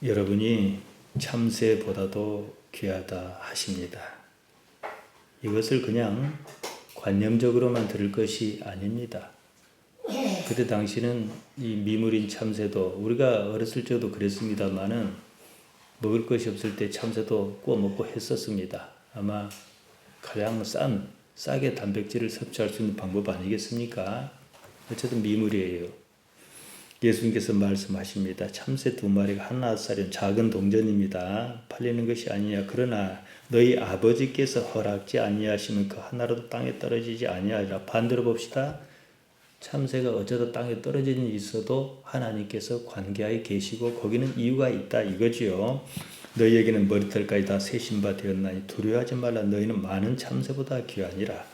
여러분이 참새보다도 귀하다 하십니다. 이것을 그냥 관념적으로만 들을 것이 아닙니다. 그때 당시는 이 미물인 참새도 우리가 어렸을 적도 그랬습니다만은 먹을 것이 없을 때 참새도 구워 먹고 했었습니다. 아마 가장 싸게 단백질을 섭취할 수 있는 방법 아니겠습니까? 어쨌든 미물이에요. 예수님께서 말씀하십니다. 참새 2마리가 한나사리온 작은 동전입니다. 팔리는 것이 아니냐. 그러나 너희 아버지께서 허락지 아니하시면 그 하나라도 땅에 떨어지지 아니하리라. 반대로 봅시다. 참새가 어쩌다 땅에 떨어진 일이 있어도 하나님께서 관계하에 계시고 거기는 이유가 있다 이거지요. 너희에게는 머리털까지 다 세신 바 되었나니 두려워하지 말라. 너희는 많은 참새보다 귀하니라.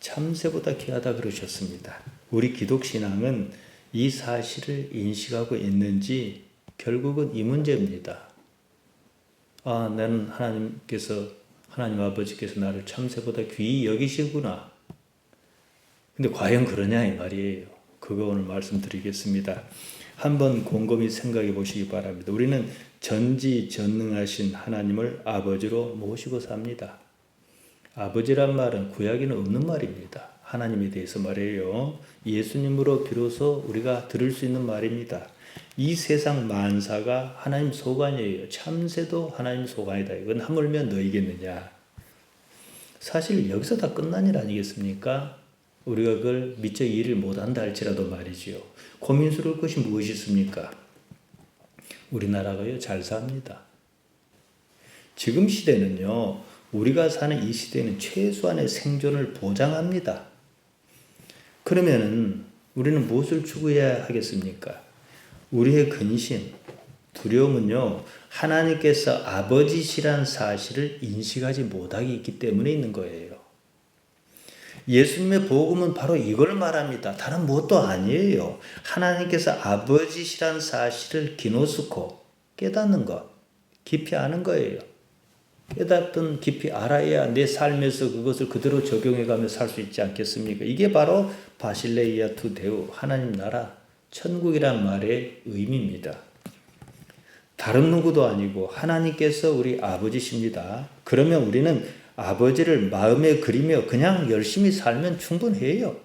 참새보다 귀하다 그러셨습니다. 우리 기독신앙은 이 사실을 인식하고 있는지 결국은 이 문제입니다. 나는 하나님 아버지께서 나를 참새보다 귀히 여기시구나. 근데 과연 그러냐 이 말이에요. 그거 오늘 말씀드리겠습니다. 한번 곰곰이 생각해 보시기 바랍니다. 우리는 전지전능하신 하나님을 아버지로 모시고 삽니다. 아버지란 말은 구약에는 없는 말입니다. 하나님에 대해서 말이에요. 예수님으로 비로소 우리가 들을 수 있는 말입니다. 이 세상 만사가 하나님 소관이에요. 참새도 하나님 소관이다. 이건 하물며 너희겠느냐. 사실 여기서 다 끝난 일 아니겠습니까? 우리가 그걸 미처 이해를 못한다 할지라도 말이지요. 고민스러울 것이 무엇이 있습니까? 우리나라가요 잘 삽니다. 지금 시대는요. 우리가 사는 이 시대는 최소한의 생존을 보장합니다. 그러면은 우리는 무엇을 추구해야 하겠습니까? 우리의 근심, 두려움은요. 하나님께서 아버지시란 사실을 인식하지 못하기 있기 때문에 있는 거예요. 예수님의 복음은 바로 이걸 말합니다. 다른 무엇도 아니에요. 하나님께서 아버지시란 사실을 기노스코 깨닫는 것, 깊이 아는 거예요. 깨닫든 깊이 알아야 내 삶에서 그것을 그대로 적용해가며 살 수 있지 않겠습니까? 이게 바로 바실레이아 투 데우, 하나님 나라, 천국이란 말의 의미입니다. 다른 누구도 아니고 하나님께서 우리 아버지십니다. 그러면 우리는 아버지를 마음에 그리며 그냥 열심히 살면 충분해요.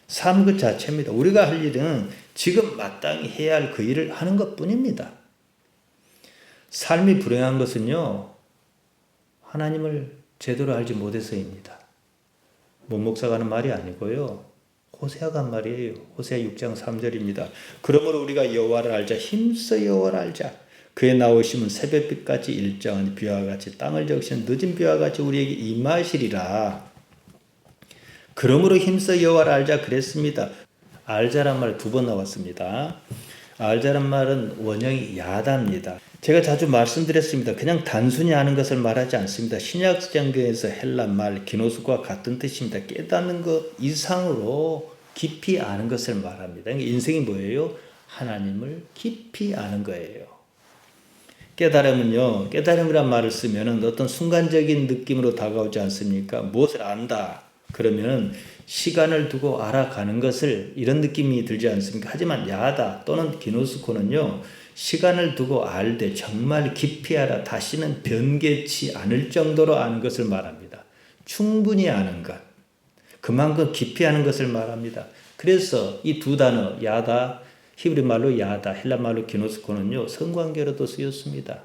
삶 그 자체입니다. 우리가 할 일은 지금 마땅히 해야 할 그 일을 하는 것뿐입니다. 삶이 불행한 것은요. 하나님을 제대로 알지 못해서입니다. 목사가 하는 말이 아니고요. 호세아가 한 말이에요. 호세아 6장 3절입니다. 그러므로 우리가 여호와를 알자. 힘써 여호와를 알자. 그의 나오심은 새벽빛같이 일정한 비와 같이 땅을 적시는 늦은 비와 같이 우리에게 임하시리라. 그러므로 힘써 여호와를 알자 그랬습니다. 알자란 말 2번 나왔습니다. 알자란 말은 원형이 야다입니다. 제가 자주 말씀드렸습니다. 그냥 단순히 아는 것을 말하지 않습니다. 신약성경에서 헬라 말 기노스과 같은 뜻입니다. 깨닫는 것 이상으로 깊이 아는 것을 말합니다. 인생이 뭐예요? 하나님을 깊이 아는 거예요. 깨달음은요. 깨달음이란 말을 쓰면 어떤 순간적인 느낌으로 다가오지 않습니까? 무엇을 안다. 그러면 시간을 두고 알아가는 것을 이런 느낌이 들지 않습니까? 하지만 야다 또는 기노스코는요. 시간을 두고 알되 정말 깊이 알아 다시는 변개치 않을 정도로 아는 것을 말합니다. 충분히 아는 것. 그만큼 깊이 아는 것을 말합니다. 그래서 이 2 단어 야다, 히브리 말로 야다, 헬라 말로 기노스코는요. 성관계로도 쓰였습니다.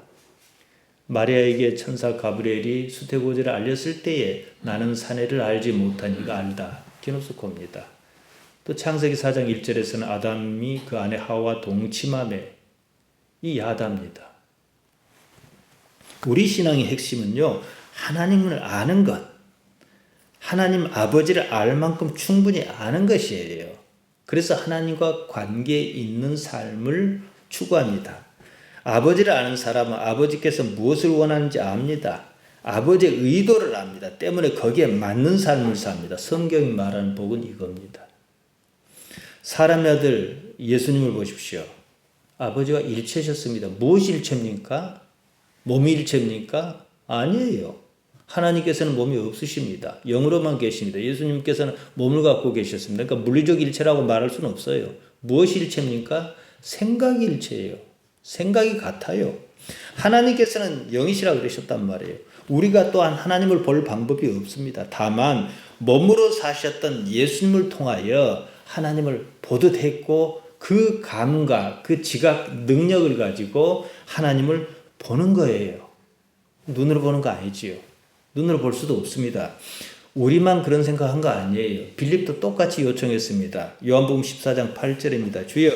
마리아에게 천사 가브리엘이 수태고지를 알렸을 때에 나는 사내를 알지 못하니가 알다. 기노스코입니다. 또 창세기 4장 1절에서는 아담이 그 아내 하와 동침함에 이 야다입니다. 우리 신앙의 핵심은요. 하나님을 아는 것. 하나님 아버지를 알 만큼 충분히 아는 것이에요. 그래서 하나님과 관계 있는 삶을 추구합니다. 아버지를 아는 사람은 아버지께서 무엇을 원하는지 압니다. 아버지의 의도를 압니다. 때문에 거기에 맞는 삶을 삽니다. 성경이 말하는 복은 이겁니다. 사람의 아들 예수님을 보십시오. 아버지와 일체셨습니다. 무엇이 일체입니까? 몸이 일체입니까? 아니에요. 하나님께서는 몸이 없으십니다. 영으로만 계십니다. 예수님께서는 몸을 갖고 계셨습니다. 그러니까 물리적 일체라고 말할 수는 없어요. 무엇이 일체입니까? 생각이 일체예요. 생각이 같아요. 하나님께서는 영이시라 그러셨단 말이에요. 우리가 또한 하나님을 볼 방법이 없습니다. 다만 몸으로 사셨던 예수님을 통하여 하나님을 보듯 했고 그 감각, 그 지각 능력을 가지고 하나님을 보는 거예요. 눈으로 보는 거 아니지요. 눈으로 볼 수도 없습니다. 우리만 그런 생각한 거 아니에요. 빌립도 똑같이 요청했습니다. 요한복음 14장 8절입니다. 주여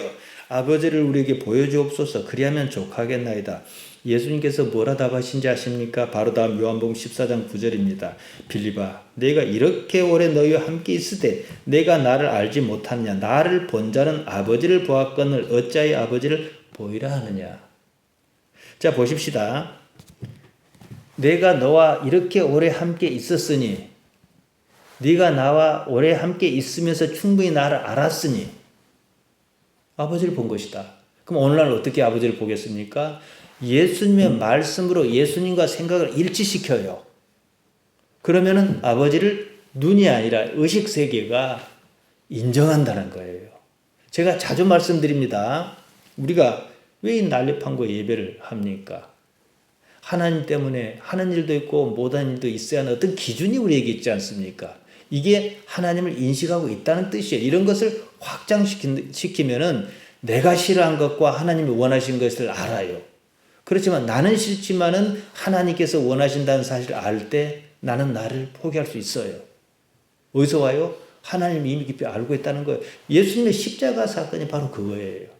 아버지를 우리에게 보여주옵소서. 그리하면 족하겠나이다. 예수님께서 뭐라 답하신지 아십니까? 바로 다음 요한복음 14장 9절입니다. 빌립아, 내가 이렇게 오래 너희와 함께 있으되 내가 나를 알지 못하느냐? 나를 본 자는 아버지를 보았거늘 어찌하여 아버지를 보이라 하느냐? 자, 보십시다. 내가 너와 이렇게 오래 함께 있었으니, 네가 나와 오래 함께 있으면서 충분히 나를 알았으니 아버지를 본 것이다. 그럼 오늘날 어떻게 아버지를 보겠습니까? 예수님의 말씀으로 예수님과 생각을 일치시켜요. 그러면은 아버지를 눈이 아니라 의식세계가 인정한다는 거예요. 제가 자주 말씀드립니다. 우리가 왜 이 난립한고 예배를 합니까? 하나님 때문에 하는 일도 있고 못하는 일도 있어야 하는 어떤 기준이 우리에게 있지 않습니까? 이게 하나님을 인식하고 있다는 뜻이에요. 이런 것을 확장시키면은 내가 싫어한 것과 하나님이 원하신 것을 알아요. 그렇지만 나는 싫지만은 하나님께서 원하신다는 사실을 알 때 나는 나를 포기할 수 있어요. 어디서 와요? 하나님이 이미 깊이 알고 있다는 거예요. 예수님의 십자가 사건이 바로 그거예요.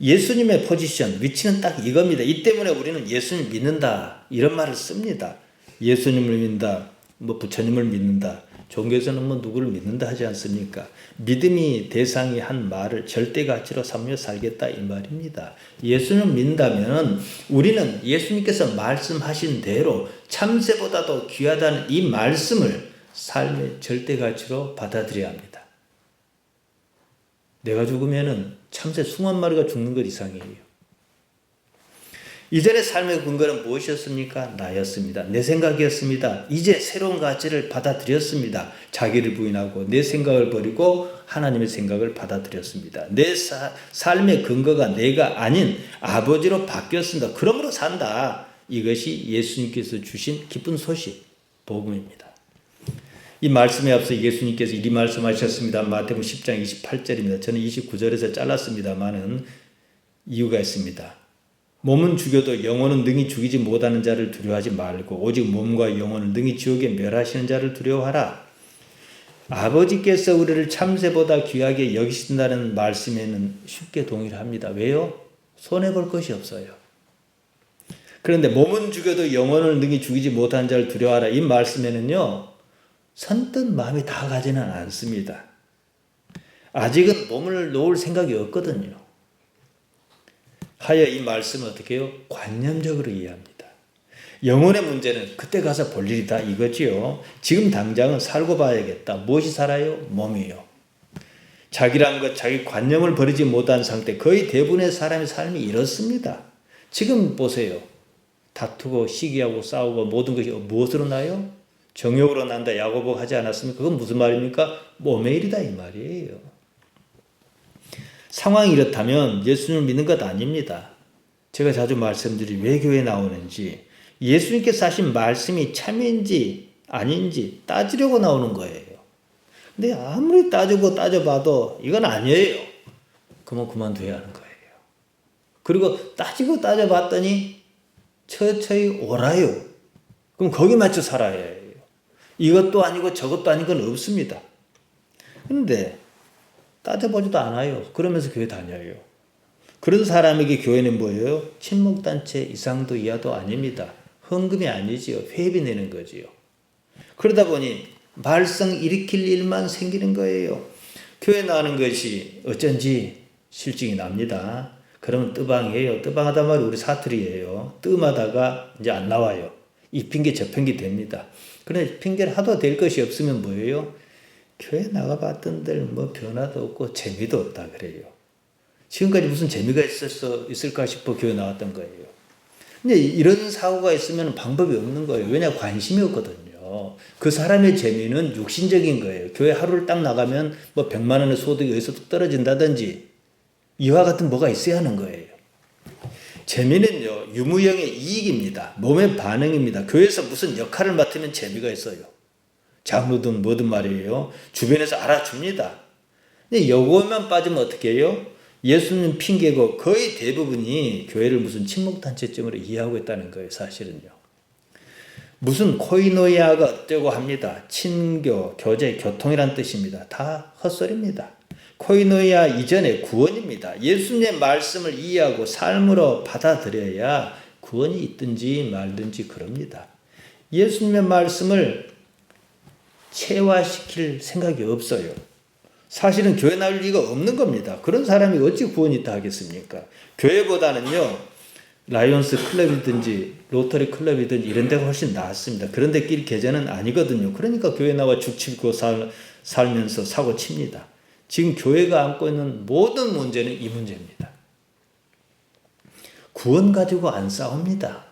예수님의 포지션, 위치는 딱 이겁니다. 이 때문에 우리는 예수님 믿는다 이런 말을 씁니다. 예수님을 믿는다, 뭐 부처님을 믿는다. 종교에서는 뭐 누구를 믿는다 하지 않습니까? 믿음이 대상이 한 말을 절대 가치로 삼며 살겠다 이 말입니다. 예수님을 믿는다면 우리는 예수님께서 말씀하신 대로 참새보다도 귀하다는 이 말씀을 삶의 절대 가치로 받아들여야 합니다. 내가 죽으면은 참새 20마리가 죽는 것 이상이에요. 이전의 삶의 근거는 무엇이었습니까? 나였습니다. 내 생각이었습니다. 이제 새로운 가치를 받아들였습니다. 자기를 부인하고 내 생각을 버리고 하나님의 생각을 받아들였습니다. 내 삶의 근거가 내가 아닌 아버지로 바뀌었습니다. 그러므로 산다. 이것이 예수님께서 주신 기쁜 소식, 복음입니다. 이 말씀에 앞서 예수님께서 이리 말씀하셨습니다. 마태복음 10장 28절입니다. 저는 29절에서 잘랐습니다만은 이유가 있습니다. 몸은 죽여도 영혼은 능히 죽이지 못하는 자를 두려워하지 말고 오직 몸과 영혼을 능히 지옥에 멸하시는 자를 두려워하라. 아버지께서 우리를 참새보다 귀하게 여기신다는 말씀에는 쉽게 동의를 합니다. 왜요? 손해볼 것이 없어요. 그런데 몸은 죽여도 영혼을 능히 죽이지 못하는 자를 두려워하라. 이 말씀에는요. 선뜻 마음이 다 가지는 않습니다. 아직은 몸을 놓을 생각이 없거든요. 하여 이 말씀을 어떻게 해요? 관념적으로 이해합니다. 영혼의 문제는 그때 가서 볼 일이다 이거지요. 지금 당장은 살고 봐야겠다. 무엇이 살아요? 몸이요. 자기란 것, 자기 관념을 버리지 못한 상태, 거의 대부분의 사람의 삶이 이렇습니다. 지금 보세요. 다투고 시기하고 싸우고 모든 것이 무엇으로 나요? 정욕으로 난다. 야고보가 하지 않았습니까? 그건 무슨 말입니까? 몸의 일이다 이 말이에요. 상황이 이렇다면 예수님을 믿는 것 아닙니다. 제가 자주 말씀드린 왜 교회에 나오는지 예수님께서 하신 말씀이 참인지 아닌지 따지려고 나오는 거예요. 근데 아무리 따지고 따져봐도 이건 아니에요. 그러면 그만둬야 하는 거예요. 그리고 따지고 따져봤더니 처처히 옳아요. 그럼 거기 맞춰 살아야 해요. 이것도 아니고 저것도 아닌 건 없습니다. 그런데 따져보지도 않아요. 그러면서 교회 다녀요. 그런 사람에게 교회는 뭐예요? 친목단체 이상도 이하도 아닙니다. 헌금이 아니지요. 회비 내는 거지요. 그러다 보니 말썽 일으킬 일만 생기는 거예요. 교회 나가는 것이 어쩐지 실증이 납니다. 그러면 뜨방이에요. 뜨방하다 말이 우리 사투리예요. 뜸하다가 이제 안 나와요. 이 핑계 저 핑계 됩니다. 그런데 핑계를 하도 될 것이 없으면 뭐예요? 교회 나가봤던들 뭐 변화도 없고 재미도 없다 그래요. 지금까지 무슨 재미가 있을까 싶어 교회 나왔던 거예요. 근데 이런 사고가 있으면 방법이 없는 거예요. 왜냐 관심이 없거든요. 그 사람의 재미는 육신적인 거예요. 교회 하루를 딱 나가면 뭐 100만 원의 소득이 어디서 떨어진다든지 이와 같은 뭐가 있어야 하는 거예요. 재미는요, 유무형의 이익입니다. 몸의 반응입니다. 교회에서 무슨 역할을 맡으면 재미가 있어요. 장로든 뭐든 말이에요. 주변에서 알아줍니다. 근데 요거만 빠지면 어떻게 해요? 예수님 핑계고 거의 대부분이 교회를 무슨 친목단체점으로 이해하고 있다는 거예요, 사실은요. 무슨 코이노이아가 어쩌고 합니다. 친교, 교제, 교통이란 뜻입니다. 다 헛소리입니다. 코이노이아 이전에 구원입니다. 예수님의 말씀을 이해하고 삶으로 받아들여야 구원이 있든지 말든지 그럽니다. 예수님의 말씀을 체화시킬 생각이 없어요. 사실은 교회 나올 리가 없는 겁니다. 그런 사람이 어찌 구원이 있다 하겠습니까? 교회보다는요, 라이온스 클럽이든지 로터리 클럽이든지 이런 데가 훨씬 낫습니다. 그런 데끼리 계좌는 아니거든요. 그러니까 교회 나와 죽치고 살면서 사고 칩니다. 지금 교회가 안고 있는 모든 문제는 이 문제입니다. 구원 가지고 안 싸웁니다.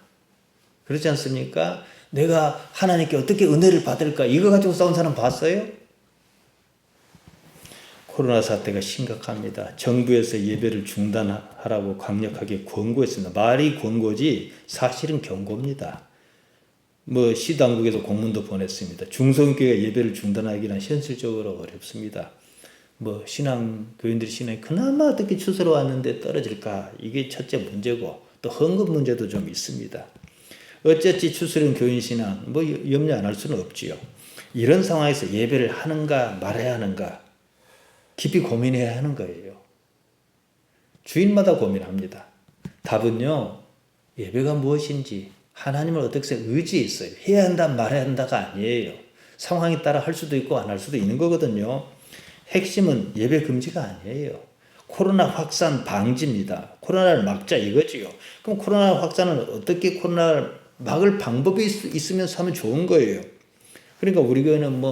그렇지 않습니까? 내가 하나님께 어떻게 은혜를 받을까? 이거 가지고 싸운 사람 봤어요? 코로나 사태가 심각합니다. 정부에서 예배를 중단하라고 강력하게 권고했습니다. 말이 권고지 사실은 경고입니다. 시당국에서 공문도 보냈습니다. 중성교회 예배를 중단하기는 현실적으로 어렵습니다. 교인들이 신앙이 그나마 어떻게 추스러 왔는데 떨어질까? 이게 첫째 문제고, 또 헌금 문제도 좀 있습니다. 어쨌지 추스른 교인 신앙, 염려 안 할 수는 없지요. 이런 상황에서 예배를 하는가 말아야 하는가? 깊이 고민해야 하는 거예요. 주일마다 고민합니다. 답은요, 예배가 무엇인지, 하나님을 어떻게 의지에 있어요. 해야 한다, 말아야 한다가 아니에요. 상황에 따라 할 수도 있고 안 할 수도 있는 거거든요. 핵심은 예배 금지가 아니에요. 코로나 확산 방지입니다. 코로나를 막자 이거지요. 그럼 코로나 확산은 어떻게 코로나를 막을 방법이 있으면서 하면 좋은 거예요. 그러니까 우리 교회는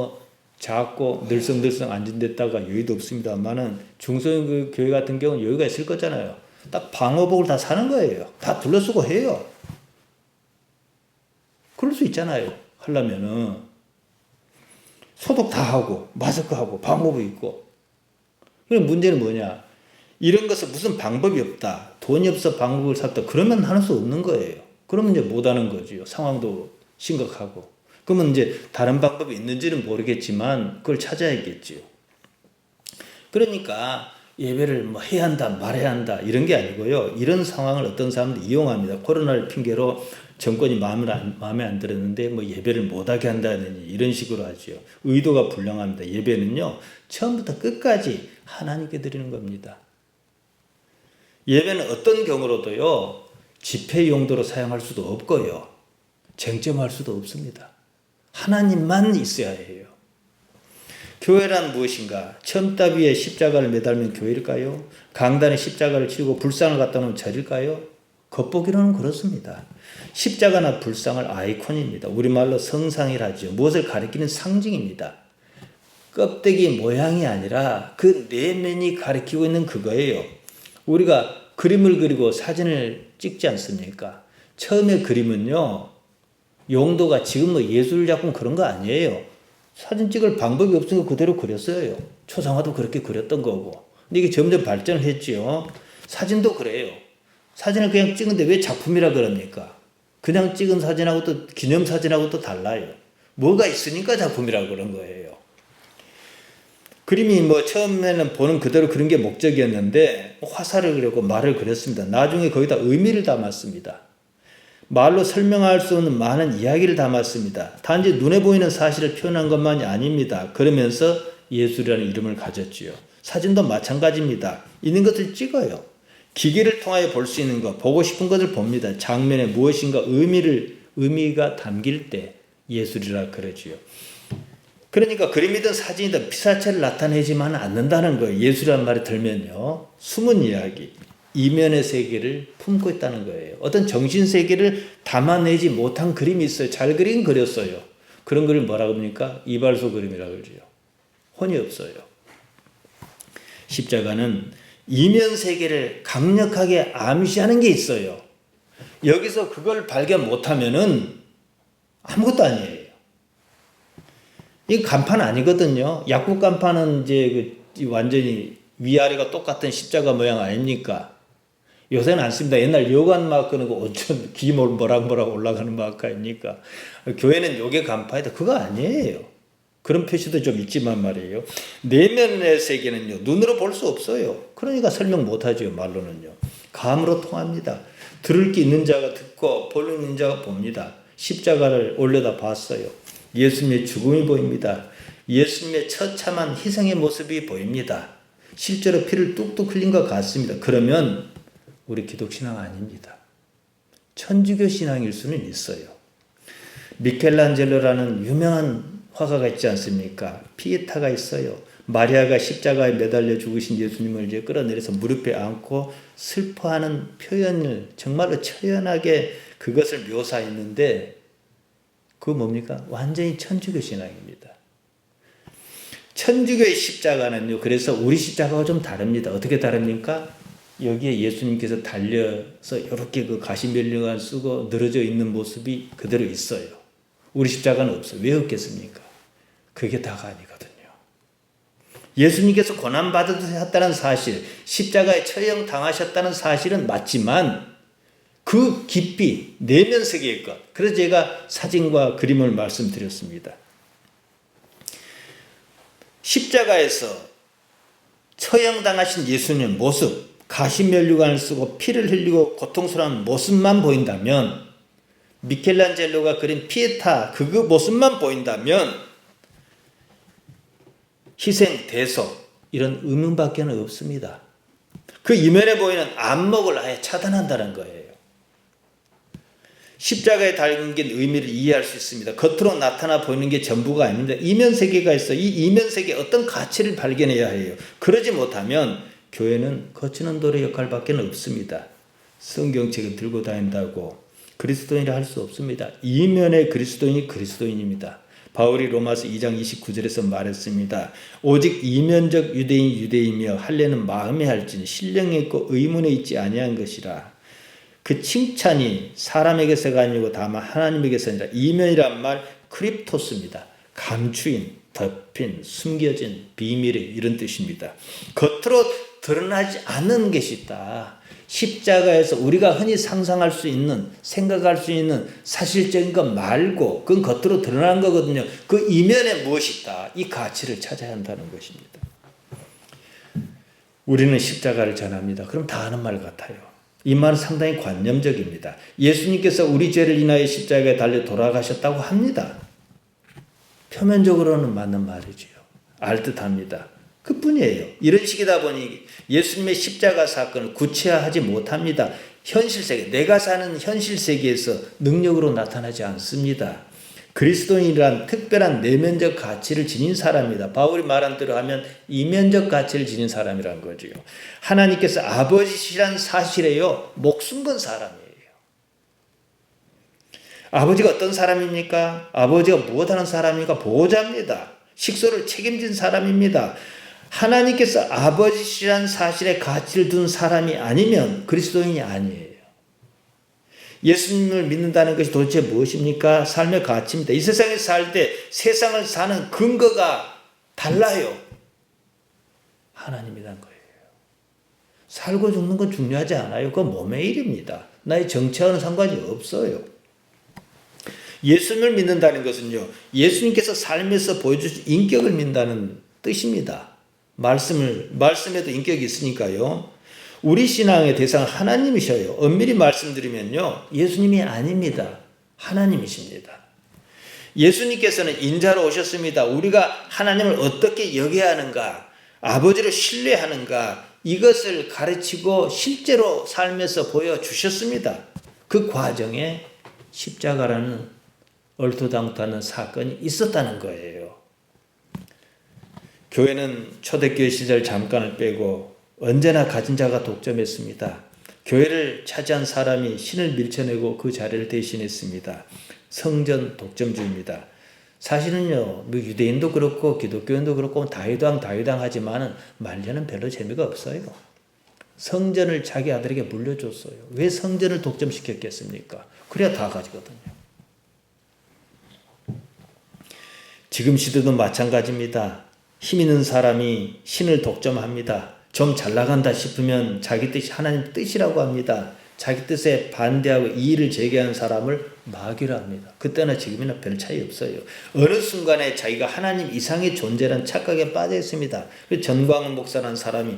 작고 늘성늘성 안진됐다가 여유도 없습니다만은 중소형 교회 같은 경우는 여유가 있을 거잖아요. 딱 방호복을 다 사는 거예요. 다 둘러쓰고 해요. 그럴 수 있잖아요. 하려면은 소독 다 하고 마스크하고 방호복 입고. 그럼 문제는 뭐냐? 이런 것은 무슨 방법이 없다. 돈이 없어 방법을 샀다. 그러면 하는 수 없는 거예요. 그러면 이제 못 하는 거지요. 상황도 심각하고. 그러면 이제 다른 방법이 있는지는 모르겠지만 그걸 찾아야겠지요. 그러니까 예배를 해야 한다, 말해야 한다 이런 게 아니고요. 이런 상황을 어떤 사람들이 이용합니다. 코로나를 핑계로 정권이 마음에 안 들었는데 예배를 못하게 한다느니 이런 식으로 하죠. 의도가 불량합니다. 예배는요, 처음부터 끝까지 하나님께 드리는 겁니다. 예배는 어떤 경우로도요, 집회 용도로 사용할 수도 없고요, 쟁점할 수도 없습니다. 하나님만 있어야 해요. 교회란 무엇인가? 첨답 위에 십자가를 매달면 교회일까요? 강단에 십자가를 치고 불상을 갖다 놓으면 절일까요? 겉보기로는 그렇습니다. 십자가나 불상을 아이콘입니다. 우리말로 성상이라죠. 무엇을 가리키는 상징입니다. 껍데기 모양이 아니라 그 내면이 가리키고 있는 그거예요. 우리가 그림을 그리고 사진을 찍지 않습니까? 처음에 그림은요, 용도가 지금 예술작품 그런 거 아니에요. 사진 찍을 방법이 없으니까 그대로 그렸어요. 초상화도 그렇게 그렸던 거고. 근데 이게 점점 발전을 했지요. 사진도 그래요. 사진을 그냥 찍는데 왜 작품이라 그럽니까? 그냥 찍은 사진하고 또 기념사진하고 또 달라요. 뭐가 있으니까 작품이라고 그런 거예요. 그림이 처음에는 보는 그대로 그런 게 목적이었는데 화살을 그렸고 말을 그렸습니다. 나중에 거기다 의미를 담았습니다. 말로 설명할 수 없는 많은 이야기를 담았습니다. 단지 눈에 보이는 사실을 표현한 것만이 아닙니다. 그러면서 예술이라는 이름을 가졌지요. 사진도 마찬가지입니다. 있는 것을 찍어요. 기계를 통하여 볼 수 있는 것, 보고 싶은 것을 봅니다. 장면에 무엇인가 의미가 담길 때 예술이라 그러지요. 그러니까 그림이든 사진이든 피사체를 나타내지만 않는다는 거예요. 예술이라는 말이 들면요, 숨은 이야기, 이면의 세계를 품고 있다는 거예요. 어떤 정신 세계를 담아내지 못한 그림이 있어요. 잘 그린 그렸어요. 그런 그림 뭐라고 합니까? 이발소 그림이라고 그러죠. 혼이 없어요. 십자가는 이면 세계를 강력하게 암시하는 게 있어요. 여기서 그걸 발견 못하면은 아무것도 아니에요. 이 간판 아니거든요. 약국 간판은 이제 완전히 위아래가 똑같은 십자가 모양 아닙니까? 요새는 안 씁니다. 옛날 여관 마크는 그 온천 기몰 모락모락 올라가는 마크 아닙니까? 교회는 요게 간파이다. 그거 아니에요. 그런 표시도 좀 있지만 말이에요. 내면의 세계는요, 눈으로 볼 수 없어요. 그러니까 설명 못하죠, 말로는요. 감으로 통합니다. 들을 게 있는 자가 듣고 볼 수 있는 자가 봅니다. 십자가를 올려다 봤어요. 예수님의 죽음이 보입니다. 예수님의 처참한 희생의 모습이 보입니다. 실제로 피를 뚝뚝 흘린 것 같습니다. 그러면 우리 기독신앙 아닙니다. 천주교 신앙일 수는 있어요. 미켈란젤로라는 유명한 화가가 있지 않습니까? 피에타가 있어요. 마리아가 십자가에 매달려 죽으신 예수님을 이제 끌어내려서 무릎에 안고 슬퍼하는 표현을 정말로 처연하게 그것을 묘사했는데 그거 뭡니까? 완전히 천주교 신앙입니다. 천주교의 십자가는요, 그래서 우리 십자가와 좀 다릅니다. 어떻게 다릅니까? 여기에 예수님께서 달려서 이렇게 그 가시면류관 쓰고 늘어져 있는 모습이 그대로 있어요. 우리 십자가는 없어요. 왜 없겠습니까? 그게 다가 아니거든요. 예수님께서 고난받으셨다는 사실, 십자가에 처형 당하셨다는 사실은 맞지만 그 깊이 내면 세계의 것. 그래서 제가 사진과 그림을 말씀드렸습니다. 십자가에서 처형당하신 예수님의 모습, 가시면류관을 쓰고 피를 흘리고 고통스러운 모습만 보인다면, 미켈란젤로가 그린 피에타 그 모습만 보인다면 희생, 대속 이런 의문밖에 없습니다. 그 이면에 보이는 안목을 아예 차단한다는 거예요. 십자가에 담긴 의미를 이해할 수 있습니다. 겉으로 나타나 보이는 게 전부가 아닙니다. 이면 세계가 있어. 이 이면 세계에 어떤 가치를 발견해야 해요. 그러지 못하면 교회는 거치는 돌의 역할밖에 없습니다. 성경책을 들고 다닌다고 그리스도인이라 할 수 없습니다. 이면의 그리스도인이 그리스도인입니다. 바울이 로마서 2장 29절에서 말했습니다. 오직 이면적 유대인 유대이며 할례는 마음에 할지니 신령에 있고 의문에 있지 아니한 것이라. 그 칭찬이 사람에게서가 아니고 다만 하나님에게서니라. 이면이란 말 크립토스입니다. 감추인, 덮인, 숨겨진 비밀의 이런 뜻입니다. 겉으로 드러나지 않는 것이 있다. 십자가에서 우리가 흔히 상상할 수 있는, 생각할 수 있는 사실적인 것 말고 그건 겉으로 드러난 거거든요. 그 이면에 무엇이 있다. 이 가치를 찾아야 한다는 것입니다. 우리는 십자가를 전합니다. 그럼 다 아는 말 같아요. 이 말은 상당히 관념적입니다. 예수님께서 우리 죄를 인하여 십자가에 달려 돌아가셨다고 합니다. 표면적으로는 맞는 말이지요. 알듯합니다. 그뿐이에요. 이런 식이다 보니 예수님의 십자가 사건을 구체화하지 못합니다. 현실 세계, 내가 사는 현실 세계에서 능력으로 나타나지 않습니다. 그리스도인이란 특별한 내면적 가치를 지닌 사람입니다. 바울이 말한 대로 하면 이면적 가치를 지닌 사람이란 거지요. 하나님께서 아버지시란 사실에요, 목숨 건 사람이에요. 아버지가 어떤 사람입니까? 아버지가 무엇하는 사람입니까? 보호자입니다. 식소를 책임진 사람입니다. 하나님께서 아버지시란 사실에 가치를 둔 사람이 아니면 그리스도인이 아니에요. 예수님을 믿는다는 것이 도대체 무엇입니까? 삶의 가치입니다. 이 세상에 살 때 세상을 사는 근거가 달라요. 하나님이란 거예요. 살고 죽는 건 중요하지 않아요. 그건 몸의 일입니다. 나의 정체와는 상관이 없어요. 예수님을 믿는다는 것은요, 예수님께서 삶에서 보여주신 인격을 믿는다는 뜻입니다. 말씀에도 인격이 있으니까요. 우리 신앙의 대상은 하나님이셔요. 엄밀히 말씀드리면요, 예수님이 아닙니다. 하나님이십니다. 예수님께서는 인자로 오셨습니다. 우리가 하나님을 어떻게 여겨야 하는가, 아버지를 신뢰하는가, 이것을 가르치고 실제로 삶에서 보여주셨습니다. 그 과정에 십자가라는 얼토당토하는 사건이 있었다는 거예요. 교회는 초대교회 시절 잠깐을 빼고 언제나 가진 자가 독점했습니다. 교회를 차지한 사람이 신을 밀쳐내고 그 자리를 대신했습니다. 성전 독점주의입니다. 사실은요, 뭐 유대인도 그렇고 기독교인도 그렇고 다윗왕 하지만은 말려는 별로 재미가 없어요. 성전을 자기 아들에게 물려줬어요. 왜 성전을 독점시켰겠습니까? 그래야 다 가지거든요. 지금 시대도 마찬가지입니다. 힘 있는 사람이 신을 독점합니다. 좀 잘 나간다 싶으면 자기 뜻이 하나님 뜻이라고 합니다. 자기 뜻에 반대하고 이의를 제기하는 사람을 마귀라 합니다. 그때나 지금이나 별 차이 없어요. 어느 순간에 자기가 하나님 이상의 존재라는 착각에 빠져 있습니다. 전광훈 목사라는 사람이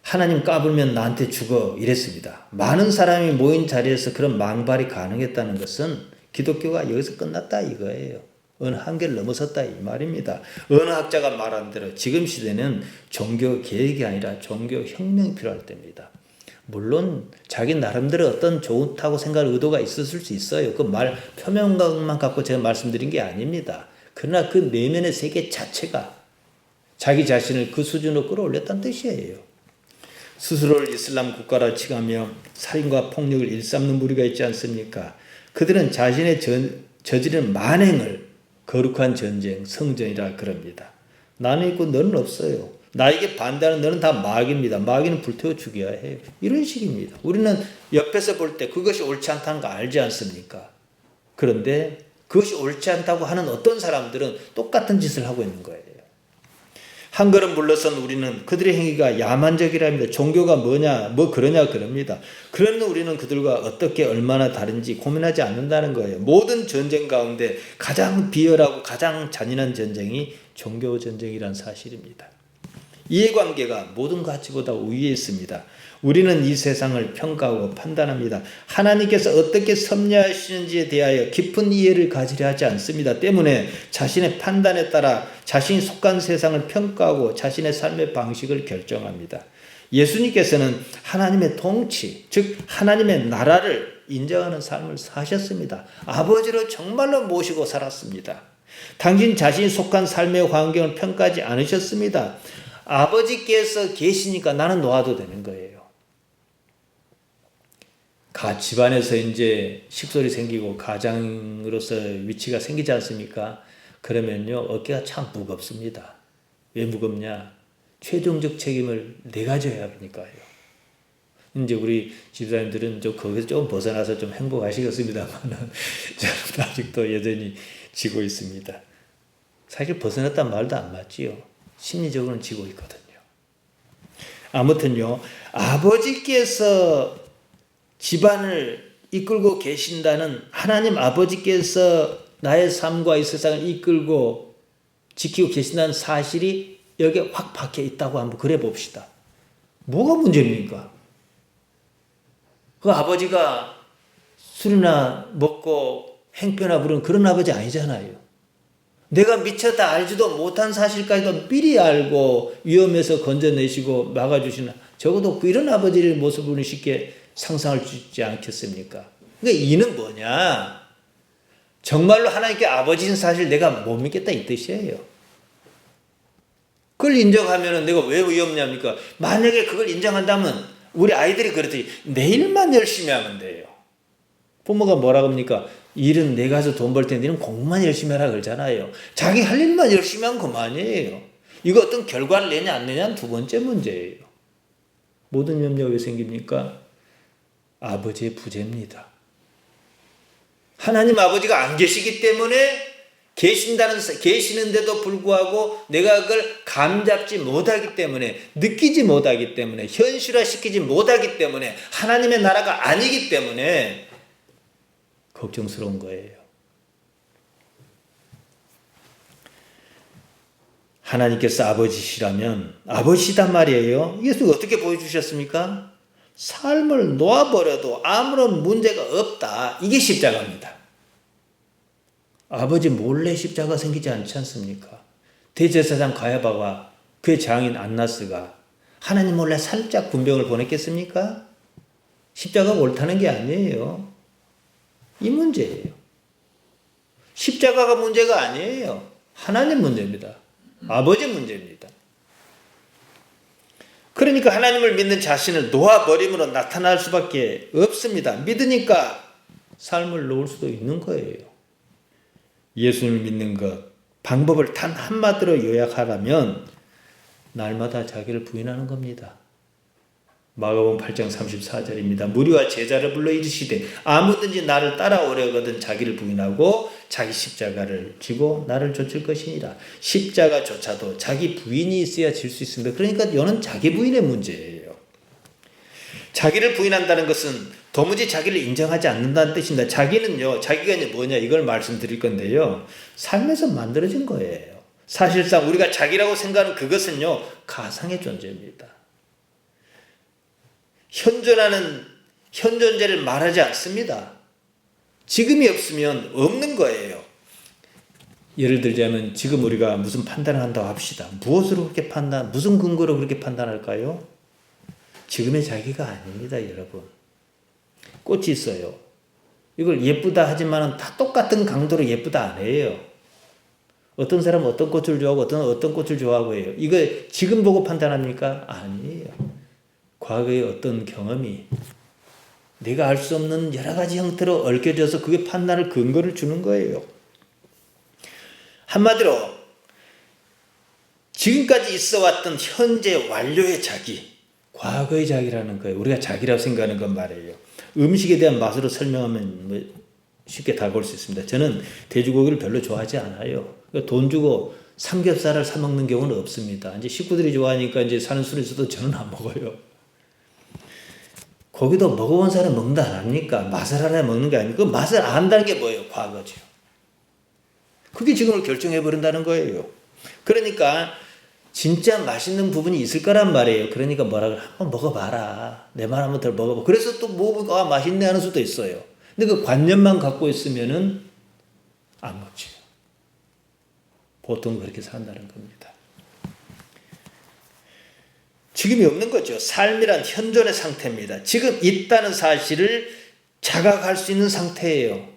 하나님 까불면 나한테 죽어 이랬습니다. 많은 사람이 모인 자리에서 그런 망발이 가능했다는 것은 기독교가 여기서 끝났다 이거예요. 어느 한계를 넘어섰다 이 말입니다. 어느 학자가 말한 대로 지금 시대는 종교 개혁이 아니라 종교 혁명이 필요할 때입니다. 물론 자기 나름대로 어떤 좋다고 생각할 의도가 있었을 수 있어요. 그 말 표면만 갖고 제가 말씀드린 게 아닙니다. 그러나 그 내면의 세계 자체가 자기 자신을 그 수준으로 끌어올렸다는 뜻이에요. 스스로를 이슬람 국가라 칭하며 살인과 폭력을 일삼는 무리가 있지 않습니까? 그들은 자신의 저지른 만행을 거룩한 전쟁, 성전이라 그럽니다. 나는 있고 너는 없어요. 나에게 반대하는 너는 다 마귀입니다. 마귀는 불태워 죽여야 해요. 이런 식입니다. 우리는 옆에서 볼 때 그것이 옳지 않다는 거 알지 않습니까? 그런데 그것이 옳지 않다고 하는 어떤 사람들은 똑같은 짓을 하고 있는 거예요. 한 걸음 물러선 우리는 그들의 행위가 야만적이랍니다. 종교가 뭐냐, 뭐 그러냐 그럽니다. 그러면 우리는 그들과 어떻게 얼마나 다른지 고민하지 않는다는 거예요. 모든 전쟁 가운데 가장 비열하고 가장 잔인한 전쟁이 종교 전쟁이란 사실입니다. 이해관계가 모든 가치보다 우위에 있습니다. 우리는 이 세상을 평가하고 판단합니다. 하나님께서 어떻게 섭리하시는지에 대하여 깊은 이해를 가지려 하지 않습니다. 때문에 자신의 판단에 따라 자신이 속한 세상을 평가하고 자신의 삶의 방식을 결정합니다. 예수님께서는 하나님의 통치, 즉 하나님의 나라를 인정하는 삶을 사셨습니다. 아버지로 정말로 모시고 살았습니다. 당신 자신이 속한 삶의 환경을 평가하지 않으셨습니다. 아버지께서 계시니까 나는 놓아도 되는 거예요. 집안에서 이제 식솔이 생기고 가장으로서 위치가 생기지 않습니까? 그러면요, 어깨가 참 무겁습니다. 왜 무겁냐? 최종적 책임을 내가 져야 하니까요. 이제 우리 집사님들은 좀 거기서 좀 벗어나서 좀 행복하시겠습니다만, 저는 아직도 여전히 지고 있습니다. 사실 벗어났단 말도 안 맞지요. 심리적으로는 지고 있거든요. 아무튼요, 아버지께서 집안을 이끌고 계신다는 하나님 아버지께서 나의 삶과 이 세상을 이끌고 지키고 계신다는 사실이 여기에 확 박혀 있다고 한번 그래 봅시다. 뭐가 문제입니까? 그 아버지가 술이나 먹고 행패나 부르는 그런 아버지 아니잖아요. 내가 미처 다 알지도 못한 사실까지도 미리 알고 위험해서 건져내시고 막아주시는, 적어도 이런 아버지의 모습을 쉽게 상상할 수 있지 않겠습니까? 그러니까 이는 뭐냐? 정말로 하나님께 아버지인 사실 내가 못 믿겠다 이 뜻이에요. 그걸 인정하면 내가 왜 위험냐입니까? 만약에 그걸 인정한다면 우리 아이들이 그랬더니 내일만 열심히 하면 돼요. 부모가 뭐라고 합니까? 일은 내가 해서 돈 벌 텐데 너는 공부만 열심히 하라 그러잖아요. 자기 할 일만 열심히 하면 그만이에요. 이거 어떤 결과를 내냐 안 내냐는 두 번째 문제예요. 모든 염려가 왜 생깁니까? 아버지의 부재입니다. 하나님 아버지가 안 계시기 때문에 계시는데도 불구하고 내가 그걸 감잡지 못하기 때문에, 느끼지 못하기 때문에, 현실화시키지 못하기 때문에, 하나님의 나라가 아니기 때문에 걱정스러운 거예요. 하나님께서 아버지시라면 아버지시단 말이에요. 예수가 어떻게 보여주셨습니까? 삶을 놓아버려도 아무런 문제가 없다. 이게 십자가입니다. 아버지 몰래 십자가 생기지 않지 않습니까? 대제사장 가야바와 그의 장인 안나스가 하나님 몰래 살짝 군병을 보냈겠습니까? 십자가가 옳다는 게 아니에요. 이 문제예요. 십자가가 문제가 아니에요. 하나님 문제입니다. 아버지 문제입니다. 그러니까 하나님을 믿는 자신을 놓아버림으로 나타날 수밖에 없습니다. 믿으니까 삶을 놓을 수도 있는 거예요. 예수를 믿는 것, 방법을 단 한마디로 요약하라면 날마다 자기를 부인하는 겁니다. 마가복음 8장 34절입니다. 무리와 제자를 불러 이르시되 아무든지 나를 따라오려거든 자기를 부인하고 자기 십자가를 지고 나를 좇을 것이니라. 십자가조차도 자기 부인이 있어야 질 수 있습니다. 그러니까 이거는 자기 부인의 문제예요. 자기를 부인한다는 것은 도무지 자기를 인정하지 않는다는 뜻입니다. 자기는요, 자기가 이제 뭐냐 이걸 말씀드릴 건데요. 삶에서 만들어진 거예요. 사실상 우리가 자기라고 생각하는 그것은요, 가상의 존재입니다. 현존하는 현존재를 말하지 않습니다. 지금이 없으면 없는 거예요. 예를 들자면 지금 우리가 무슨 판단을 한다고 합시다. 무엇으로 그렇게 무슨 근거로 그렇게 판단할까요? 지금의 자기가 아닙니다, 여러분. 꽃이 있어요. 이걸 예쁘다 하지만 다 똑같은 강도로 예쁘다 안 해요. 어떤 사람은 어떤 꽃을 좋아하고 어떤 꽃을 좋아하고 해요. 이거 지금 보고 판단합니까? 아니에요. 과거의 어떤 경험이 내가 알 수 없는 여러 가지 형태로 얽혀져서 그게 판단을 근거를 주는 거예요. 한마디로 지금까지 있어왔던 현재 완료의 자기, 과거의 자기라는 거예요. 우리가 자기라고 생각하는 건 말이에요. 음식에 대한 맛으로 설명하면 쉽게 다가올 수 있습니다. 저는 돼지고기를 별로 좋아하지 않아요. 돈 주고 삼겹살을 사 먹는 경우는 없습니다. 이제 식구들이 좋아하니까 이제 사는 순에서도 저는 안 먹어요. 고기도 먹어본 사람 먹는다 안 합니까? 맛을 알아야 먹는 게 아니고 그 맛을 안다는 게 뭐예요? 과거죠. 그게 지금을 결정해버린다는 거예요. 그러니까 진짜 맛있는 부분이 있을 거란 말이에요. 그러니까 뭐라 그래? 한번 먹어봐라. 내 말 한번 더 먹어봐. 그래서 또 뭐가 맛있네 하는 수도 있어요. 근데 그 관념만 갖고 있으면은 안 먹죠. 보통 그렇게 산다는 겁니다. 지금이 없는 거죠. 삶이란 현존의 상태입니다. 지금 있다는 사실을 자각할 수 있는 상태예요.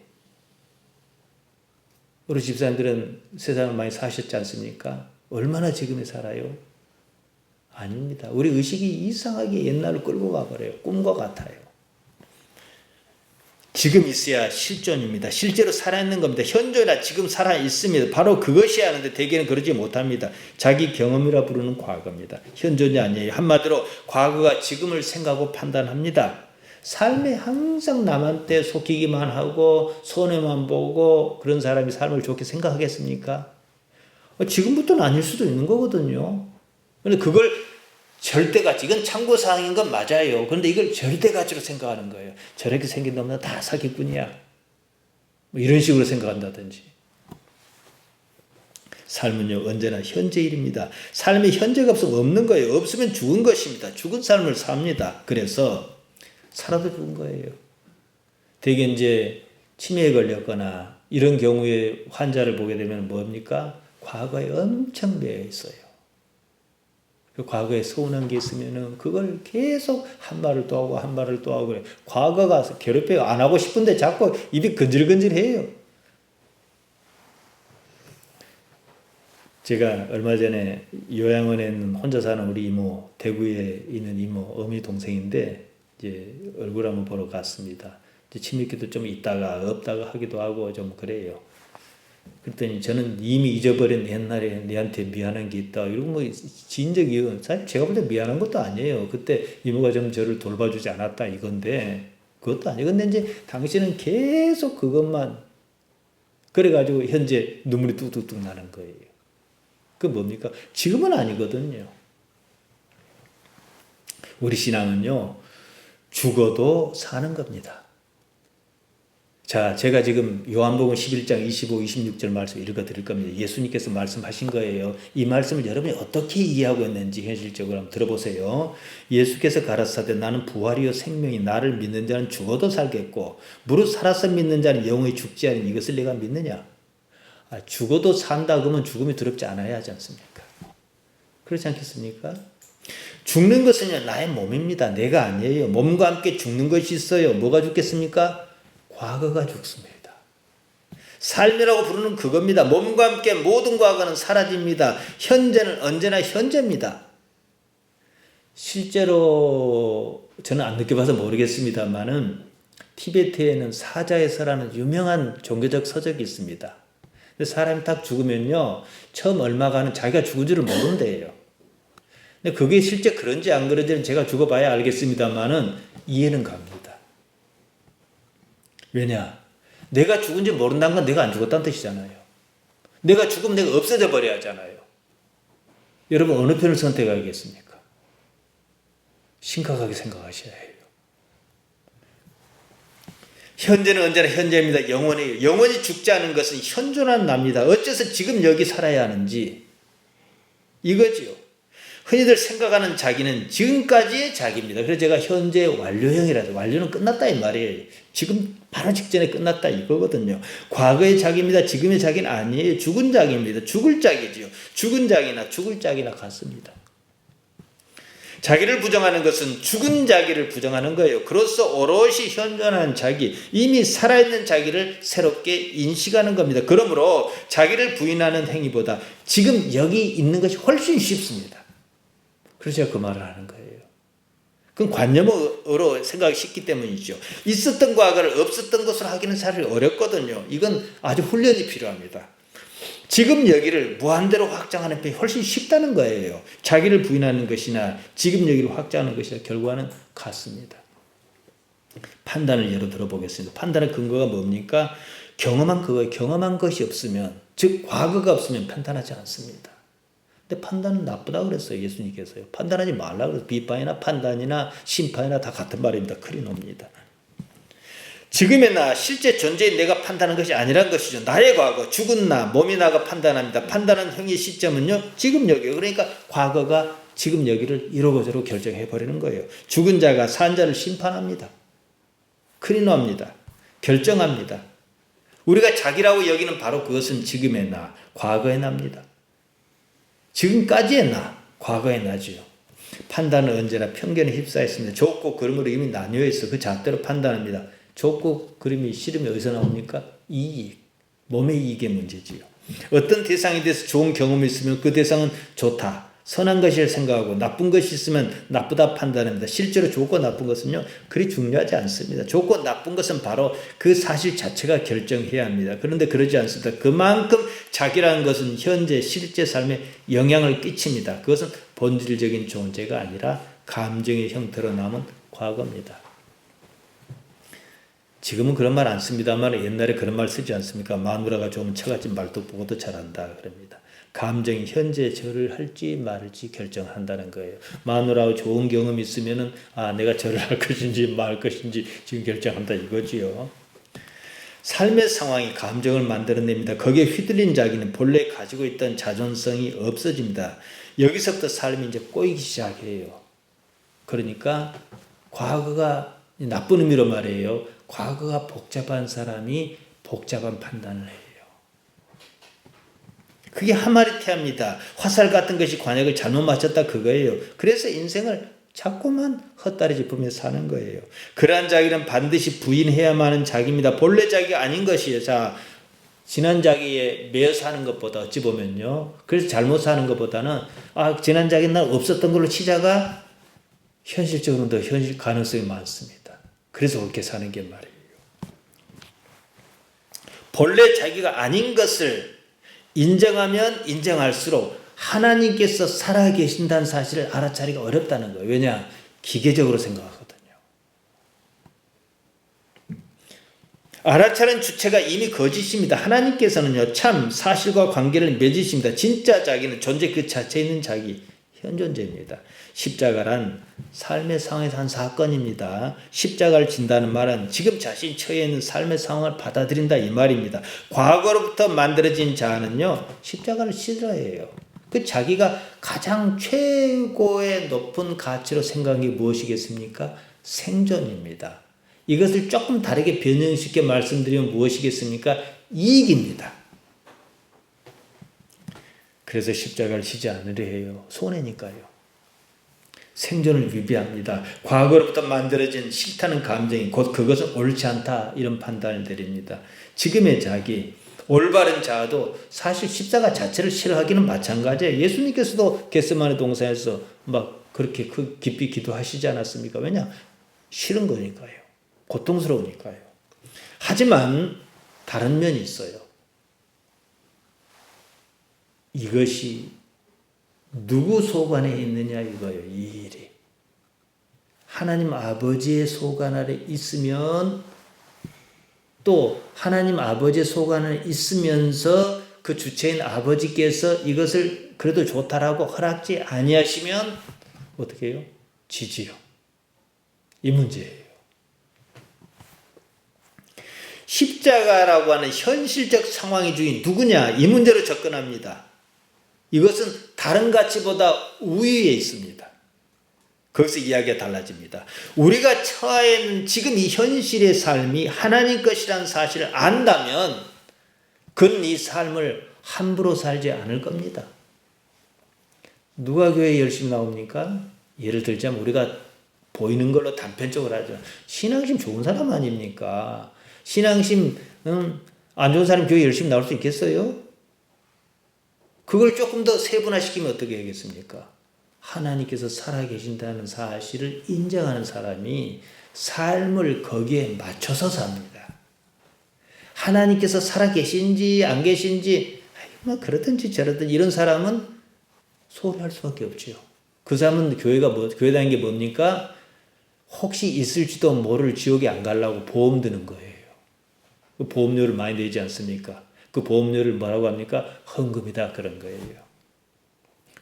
우리 집사님들은 세상을 많이 사셨지 않습니까? 얼마나 지금에 살아요? 아닙니다. 우리 의식이 이상하게 옛날로 끌고 가버려요. 꿈과 같아요. 지금 있어야 실존입니다. 실제로 살아있는 겁니다. 현존이라 지금 살아있습니다. 바로 그것이 하는데 대개는 그러지 못합니다. 자기 경험이라 부르는 과거입니다. 현존이 아니에요. 한마디로 과거가 지금을 생각하고 판단합니다. 삶에 항상 남한테 속이기만 하고 손해만 보고 그런 사람이 삶을 좋게 생각하겠습니까? 지금부터는 아닐 수도 있는 거거든요. 그런데 그걸 절대가치, 이건 참고사항인 건 맞아요. 그런데 이걸 절대가치로 생각하는 거예요. 저렇게 생긴 놈은 다 사기꾼이야. 뭐 이런 식으로 생각한다든지. 삶은요, 언제나 현재일입니다. 삶이 현재가 없는 거예요. 없으면 죽은 것입니다. 죽은 삶을 삽니다. 그래서 살아도 죽은 거예요. 되게 이제 치매에 걸렸거나 이런 경우에 환자를 보게 되면 뭡니까? 과거에 엄청 매여 있어요. 그 과거에 서운한 게 있으면은 그걸 계속 한 말을 또 하고 한 말을 또 하고 그래. 과거가 괴롭혀요. 안 하고 싶은데 자꾸 입이 근질근질해요. 제가 얼마 전에 요양원에 있는 혼자 사는 우리 이모, 대구에 있는 이모, 어미 동생인데 이제 얼굴 한번 보러 갔습니다. 이제 침입기도 좀 있다가 없다가 하기도 하고 좀 그래요. 그랬더니 저는 이미 잊어버린 옛날에 내한테 미안한 게 있다. 이런 뭐 지은 적이 사실 제가 볼 때 미안한 것도 아니에요. 그때 이모가 좀 저를 돌봐주지 않았다 이건데 그것도 아니에요. 근데 이제 당신은 계속 그것만 그래가지고 현재 눈물이 뚝뚝뚝 나는 거예요. 그 뭡니까? 지금은 아니거든요. 우리 신앙은요. 죽어도 사는 겁니다. 자, 제가 지금 요한복음 11장 25, 26절 말씀 읽어드릴 겁니다. 예수님께서 말씀하신 거예요. 이 말씀을 여러분이 어떻게 이해하고 있는지 현실적으로 한번 들어보세요. 예수께서 가라사대 나는 부활이요 생명이 나를 믿는 자는 죽어도 살겠고 무릇 살아서 믿는 자는 영원히 죽지 않은 이것을 내가 믿느냐? 죽어도 산다 그러면 죽음이 두렵지 않아야 하지 않습니까? 그렇지 않겠습니까? 죽는 것은 나의 몸입니다. 내가 아니에요. 몸과 함께 죽는 것이 있어요. 뭐가 죽겠습니까? 과거가 죽습니다. 삶이라고 부르는 그겁니다. 몸과 함께 모든 과거는 사라집니다. 현재는 언제나 현재입니다. 실제로 저는 안 느껴봐서 모르겠습니다만은 티베트에는 사자에서라는 유명한 종교적 서적이 있습니다. 근데 사람이 딱 죽으면요 처음 얼마 가는 자기가 죽은 줄을 모른대요. 근데 그게 실제 그런지 안 그런지는 제가 죽어봐야 알겠습니다만은 이해는 갑니다. 왜냐? 내가 죽은지 모른다는 건 내가 안 죽었다는 뜻이잖아요. 내가 죽으면 내가 없어져 버려야 하잖아요. 여러분 어느 편을 선택하겠습니까? 심각하게 생각하셔야 해요. 현재는 언제나 현재입니다. 영원히. 영원히 죽지 않은 것은 현존한 납니다. 어째서 지금 여기 살아야 하는지 이거지요. 흔히들 생각하는 자기는 지금까지의 자기입니다. 그래서 제가 현재 완료형이라서 완료는 끝났다 이 말이에요. 지금 바로 직전에 끝났다 이거거든요. 과거의 자기입니다. 지금의 자기는 아니에요. 죽은 자기입니다. 죽을 자기지요. 죽은 자기나 죽을 자기나 같습니다. 자기를 부정하는 것은 죽은 자기를 부정하는 거예요. 그로써 오롯이 현존하는 자기, 이미 살아있는 자기를 새롭게 인식하는 겁니다. 그러므로 자기를 부인하는 행위보다 지금 여기 있는 것이 훨씬 쉽습니다. 그래서 제가 그 말을 하는 거예요. 그건 관념으로 생각이 쉽기 때문이죠. 있었던 과거를 없었던 것으로 하기는 사실 어렵거든요. 이건 아주 훈련이 필요합니다. 지금 여기를 무한대로 확장하는 편이 훨씬 쉽다는 거예요. 자기를 부인하는 것이나 지금 여기를 확장하는 것이나 결과는 같습니다. 판단을 예로 들어보겠습니다. 판단의 근거가 뭡니까? 경험한 그거예요. 경험한 것이 없으면, 즉 과거가 없으면 판단하지 않습니다. 근데 판단은 나쁘다고 그랬어요. 예수님께서요. 판단하지 말라고 그랬어요. 비판이나 판단이나 심판이나 다 같은 말입니다. 크리노입니다. 지금의 나, 실제 존재인 내가 판단하는 것이 아니란 것이죠. 나의 과거, 죽은 나, 몸이 나가 판단합니다. 판단한 행위 시점은요, 지금 여기요. 그러니까 과거가 지금 여기를 이러고 저러고 결정해버리는 거예요. 죽은 자가 산 자를 심판합니다. 크리노합니다. 결정합니다. 우리가 자기라고 여기는 바로 그것은 지금의 나, 과거의 나입니다. 지금까지의 나, 과거의 나지요. 판단은 언제나 편견에 휩싸였습니다. 좋고 그름으로 이미 나뉘어 있어 그 잣대로 판단합니다. 좋고 그림이 싫으면 어디서 나옵니까? 이익, 몸의 이익의 문제지요. 어떤 대상에 대해서 좋은 경험이 있으면 그 대상은 좋다, 선한 것을 생각하고 나쁜 것이 있으면 나쁘다 판단합니다. 실제로 좋고 나쁜 것은요 그리 중요하지 않습니다. 좋고 나쁜 것은 바로 그 사실 자체가 결정해야 합니다. 그런데 그러지 않습니다. 그만큼 자기라는 것은 현재 실제 삶에 영향을 끼칩니다. 그것은 본질적인 존재가 아니라 감정의 형태로 남은 과거입니다. 지금은 그런 말 안 씁니다만 옛날에 그런 말 쓰지 않습니까? 마누라가 좋으면 처갓집 말뚝 보고도 잘한다 그럽니다. 감정이 현재 절을 할지 말지 결정한다는 거예요. 마누라하고 좋은 경험이 있으면은 내가 절을 할 것인지 말 것인지 지금 결정한다 이거지요. 삶의 상황이 감정을 만들어냅니다. 거기에 휘둘린 자기는 본래 가지고 있던 자존성이 없어집니다. 여기서부터 삶이 이제 꼬이기 시작해요. 그러니까 과거가 나쁜 의미로 말해요. 과거가 복잡한 사람이 복잡한 판단을 해요. 그게 하마리테합니다. 화살 같은 것이 관역을 잘못 맞췄다 그거예요. 그래서 인생을 자꾸만 헛다리 짚으며 사는 거예요. 그러한 자기는 반드시 부인해야만 하는 자기입니다. 본래 자기가 아닌 것이에요. 자, 지난 자기에 매여 사는 것보다 어찌 보면요. 그래서 잘못 사는 것보다는 지난 자기는 난 없었던 걸로 치자가 현실적으로는 더 현실 가능성이 많습니다. 그래서 그렇게 사는 게 말이에요. 본래 자기가 아닌 것을 인정하면 인정할수록 하나님께서 살아계신다는 사실을 알아차리기가 어렵다는 거예요. 왜냐? 기계적으로 생각하거든요. 알아차린 주체가 이미 거짓입니다. 하나님께서는요, 참 사실과 관계를 맺으십니다. 진짜 자기는 존재 그 자체에 있는 자기, 현존재입니다. 십자가란 삶의 상황에서 한 사건입니다. 십자가를 진다는 말은 지금 자신이 처해 있는 삶의 상황을 받아들인다 이 말입니다. 과거로부터 만들어진 자는요, 십자가를 싫어해요. 그 자기가 가장 최고의 높은 가치로 생각한 게 무엇이겠습니까? 생존입니다. 이것을 조금 다르게 변형시켜 말씀드리면 무엇이겠습니까? 이익입니다. 그래서 십자가를 지지 않으려 해요. 손해니까요. 생존을 위배합니다. 과거로부터 만들어진 싫다는 감정이 곧 그것은 옳지 않다 이런 판단을 내립니다. 지금의 자기, 올바른 자아도 사실 십자가 자체를 싫어하기는 마찬가지예요. 예수님께서도 겟세마네 동산에서 막 그렇게 깊이 기도하시지 않았습니까? 왜냐? 싫은 거니까요. 고통스러우니까요. 하지만 다른 면이 있어요. 이것이 누구 속 안에 있느냐 이거예요. 이 일이. 하나님 아버지의 속 안에 있으면 또 하나님 아버지의 속 안에 있으면서 그 주체인 아버지께서 이것을 그래도 좋다라고 허락지 아니하시면 어떻게 해요? 지지요. 이 문제예요. 십자가라고 하는 현실적 상황이 중에 누구냐? 이 문제로 접근합니다. 이것은 다른 가치보다 우위에 있습니다. 거기서 이야기가 달라집니다. 우리가 처해 있는 지금 이 현실의 삶이 하나님 것이라는 사실을 안다면 그는 이 삶을 함부로 살지 않을 겁니다. 누가 교회에 열심히 나옵니까? 예를 들자면 우리가 보이는 걸로 단편적으로 하죠. 신앙심 좋은 사람 아닙니까? 신앙심 안 좋은 사람 교회 열심히 나올 수 있겠어요? 그걸 조금 더 세분화시키면 어떻게 하겠습니까? 하나님께서 살아계신다는 사실을 인정하는 사람이 삶을 거기에 맞춰서 삽니다. 하나님께서 살아계신지 안 계신지 뭐 그러든지 저러든지 이런 사람은 소홀할 수밖에 없죠. 그 사람은 교회 다니는 게 뭡니까? 혹시 있을지도 모를 지옥에 안 가려고 보험 드는 거예요. 그 보험료를 많이 내지 않습니까? 그 보험료를 뭐라고 합니까? 헌금이다 그런 거예요.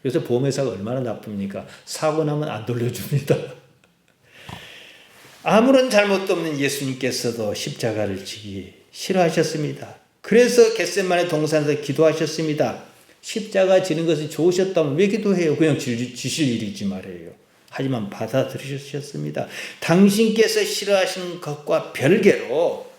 그래서 보험회사가 얼마나 나쁩니까? 사고 나면 안 돌려줍니다. 아무런 잘못도 없는 예수님께서도 십자가를 지기 싫어하셨습니다. 그래서 겟세마네 동산에서 기도하셨습니다. 십자가 지는 것이 좋으셨다면 왜 기도해요? 그냥 지실 일이지 말이에요. 하지만 받아들이셨습니다. 당신께서 싫어하시는 것과 별개로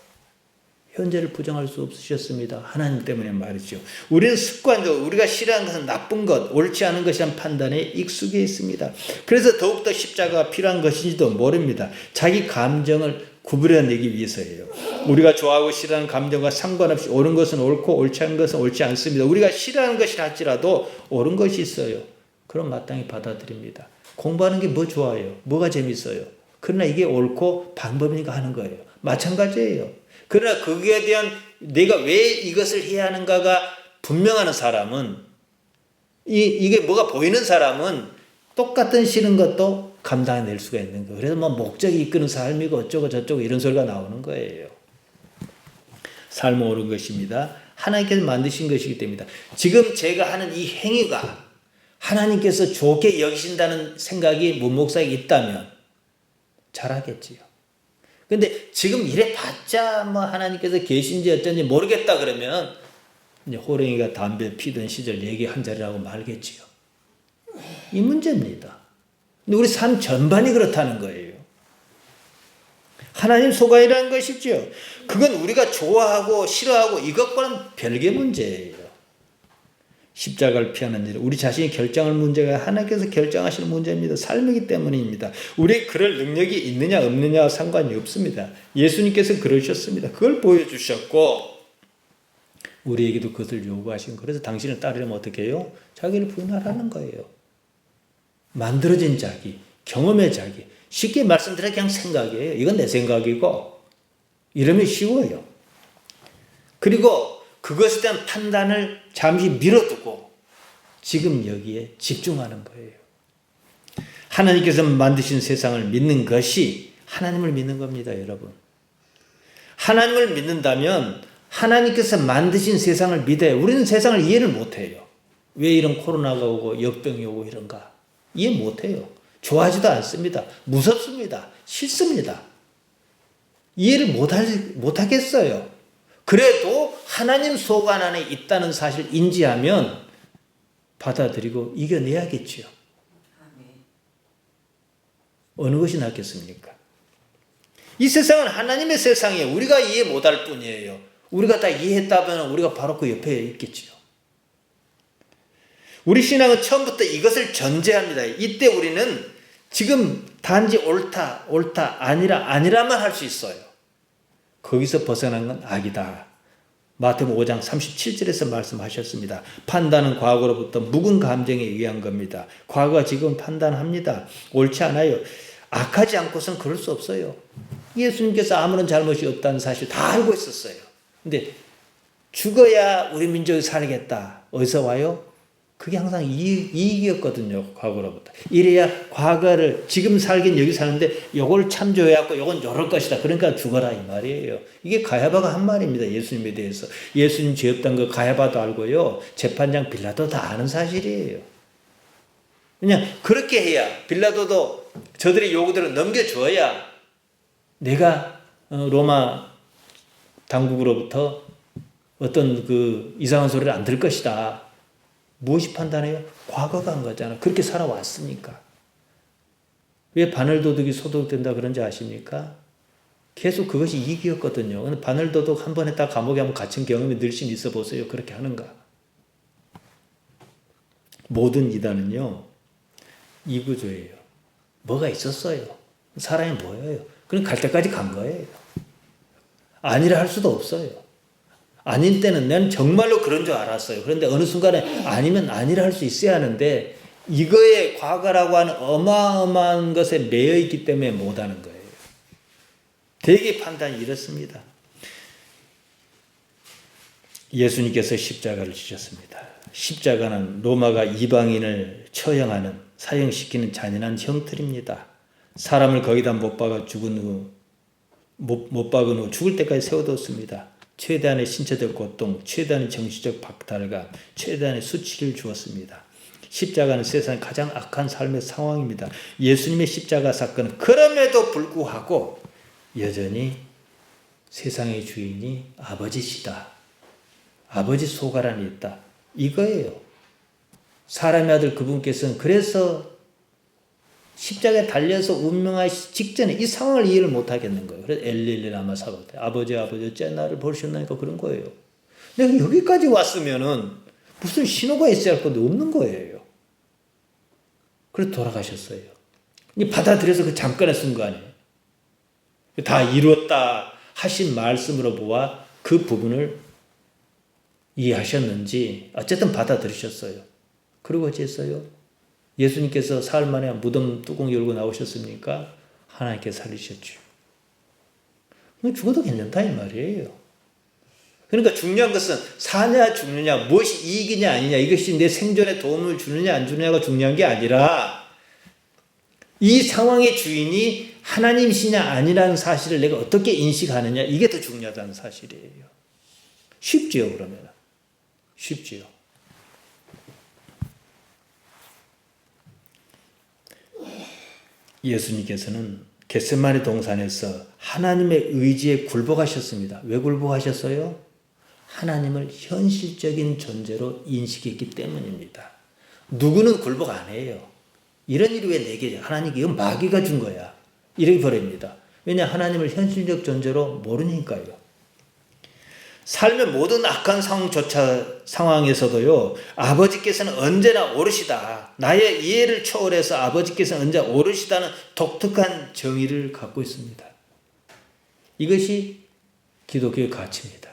현재를 부정할 수 없으셨습니다. 하나님 때문에 말이죠. 우리는 습관적으로 우리가 싫어하는 것은 나쁜 것, 옳지 않은 것이란 판단에 익숙해 있습니다. 그래서 더욱더 십자가가 필요한 것인지도 모릅니다. 자기 감정을 구분해내기 위해서예요. 우리가 좋아하고 싫어하는 감정과 상관없이 옳은 것은 옳고 옳지 않은 것은 옳지 않습니다. 우리가 싫어하는 것이 할지라도 옳은 것이 있어요. 그럼 마땅히 받아들입니다. 공부하는 게 뭐 좋아요? 뭐가 재밌어요? 그러나 이게 옳고 방법이니까 하는 거예요. 마찬가지예요. 그러나 거기에 대한 내가 왜 이것을 해야 하는가가 분명한 사람은 이게 뭐가 보이는 사람은 똑같은 싫은 것도 감당해낼 수가 있는 거예요. 그래서 뭐 목적이 이끄는 삶이고 어쩌고 저쩌고 이런 소리가 나오는 거예요. 삶은 옳은 것입니다. 하나님께서 만드신 것이기 때문이다. 지금 제가 하는 이 행위가 하나님께서 좋게 여기신다는 생각이 문목사에 있다면 잘하겠지요. 근데 지금 이래 봤자 뭐 하나님께서 계신지 어쩐지 모르겠다 그러면 이제 호랭이가 담배 피던 시절 얘기 한 자리라고 말겠지요. 이 문제입니다. 근데 우리 삶 전반이 그렇다는 거예요. 하나님 소관이라는 것이죠. 그건 우리가 좋아하고 싫어하고 이것과는 별개 문제예요. 십자가를 피하는 일, 우리 자신이 결정할 문제가 하나님께서 결정하시는 문제입니다. 삶이기 때문입니다. 우리 그럴 능력이 있느냐 없느냐와 상관이 없습니다. 예수님께서 그러셨습니다. 그걸 보여주셨고 우리에게도 그것을 요구하신 거예요. 그래서 당신을 따르려면 어떻게 해요? 자기를 부인하라는 거예요. 만들어진 자기, 경험의 자기. 쉽게 말씀드려 그냥 생각이에요. 이건 내 생각이고 이러면 쉬워요. 그리고 그것에 대한 판단을 잠시 미뤄두고 지금 여기에 집중하는 거예요. 하나님께서 만드신 세상을 믿는 것이 하나님을 믿는 겁니다, 여러분. 하나님을 믿는다면 하나님께서 만드신 세상을 믿어요. 우리는 세상을 이해를 못해요. 왜 이런 코로나가 오고 역병이 오고 이런가? 이해 못해요. 좋아하지도 않습니다. 무섭습니다. 싫습니다. 이해를 못하겠어요. 그래도 하나님 소관 안에 있다는 사실을 인지하면 받아들이고 이겨내야겠지요. 어느 것이 낫겠습니까? 이 세상은 하나님의 세상이에요. 우리가 이해 못할 뿐이에요. 우리가 다 이해했다면 우리가 바로 그 옆에 있겠지요. 우리 신앙은 처음부터 이것을 전제합니다. 이때 우리는 지금 단지 옳다, 아니라만 할 수 있어요. 거기서 벗어난 건 악이다. 마태복음 5장 37절에서 말씀하셨습니다. 판단은 과거로부터 묵은 감정에 의한 겁니다. 과거가 지금 판단합니다. 옳지 않아요. 악하지 않고선 그럴 수 없어요. 예수님께서 아무런 잘못이 없다는 사실 다 알고 있었어요. 근데 죽어야 우리 민족이 살겠다. 어디서 와요? 그게 항상 이익이었거든요. 과거로부터. 이래야 과거를 지금 살긴 여기 사는데 요걸 참조해갖고 요건 요럴 것이다. 그러니까 죽어라 이 말이에요. 이게 가야바가 한 말입니다. 예수님에 대해서. 예수님 죄 없다는 거 가야바도 알고요. 재판장 빌라도 다 아는 사실이에요. 그냥 그렇게 해야 빌라도도 저들의 요구들을 넘겨줘야 내가 로마 당국으로부터 어떤 그 이상한 소리를 안 들을 것이다. 무엇이 판단해요? 과거가 한 거잖아. 그렇게 살아왔으니까. 왜 바늘도둑이 소독된다 그런지 아십니까? 계속 그것이 이익이었거든요. 근데 바늘도둑 한 번에 딱 감옥에 한번 갇힌 경험이 늘씬 있어 보세요. 그렇게 하는가? 모든 이단은요. 이 구조예요. 뭐가 있었어요. 사람이 뭐예요. 그럼 갈 때까지 간 거예요. 아니라 할 수도 없어요. 아닐 때는 난 정말로 그런 줄 알았어요. 그런데 어느 순간에 아니면 아니라 할 수 있어야 하는데 이거에 과거라고 하는 어마어마한 것에 매여 있기 때문에 못하는 거예요. 되게 판단이 이렇습니다. 예수님께서 십자가를 지셨습니다. 십자가는 로마가 이방인을 처형하는 사형시키는 잔인한 형틀입니다. 사람을 거기다 못 박은 후 죽을 때까지 세워뒀습니다. 최대한의 신체적 고통, 최대한의 정신적 박탈감, 최대한의 수치를 주었습니다. 십자가는 세상의 가장 악한 삶의 상황입니다. 예수님의 십자가 사건은 그럼에도 불구하고 여전히 세상의 주인이 아버지시다. 아버지 소관 안에 있다. 이거예요. 사람의 아들 그분께서는 그래서 십자가에 달려서 운명하시기 직전에 이 상황을 이해를 못하겠는 거예요. 그래서 엘리엘리 라마 사박대 아버지 어째 나를 버리셨나니까 그런 거예요. 내가 여기까지 왔으면은 무슨 신호가 있어야 할 건데 없는 거예요. 그래서 돌아가셨어요. 받아들여서 그 잠깐의 순간에 다 이루었다 하신 말씀으로 보아 그 부분을 이해하셨는지 어쨌든 받아들이셨어요. 그리고 어쨌어요? 예수님께서 사흘 만에 무덤 뚜껑 열고 나오셨습니까? 하나님께 살리셨죠. 죽어도 괜찮다 이 말이에요. 그러니까 중요한 것은 사냐 죽느냐 무엇이 이익이냐 아니냐 이것이 내 생존에 도움을 주느냐 안 주느냐가 중요한 게 아니라 이 상황의 주인이 하나님이시냐 아니라는 사실을 내가 어떻게 인식하느냐 이게 더 중요하다는 사실이에요. 쉽지요 그러면. 쉽지요. 예수님께서는 겟세마네 동산에서 하나님의 의지에 굴복하셨습니다. 왜 굴복하셨어요? 하나님을 현실적인 존재로 인식했기 때문입니다. 누구는 굴복 안 해요. 이런 일이 왜 내게 하나님께 이건 마귀가 준 거야. 이렇게 버립니다. 왜냐 하나님을 현실적 존재로 모르니까요. 삶의 모든 악한 상황에서도요. 아버지께서는 언제나 오르시다. 나의 이해를 초월해서 아버지께서는 언제나 오르시다는 독특한 정의를 갖고 있습니다. 이것이 기독교의 가치입니다.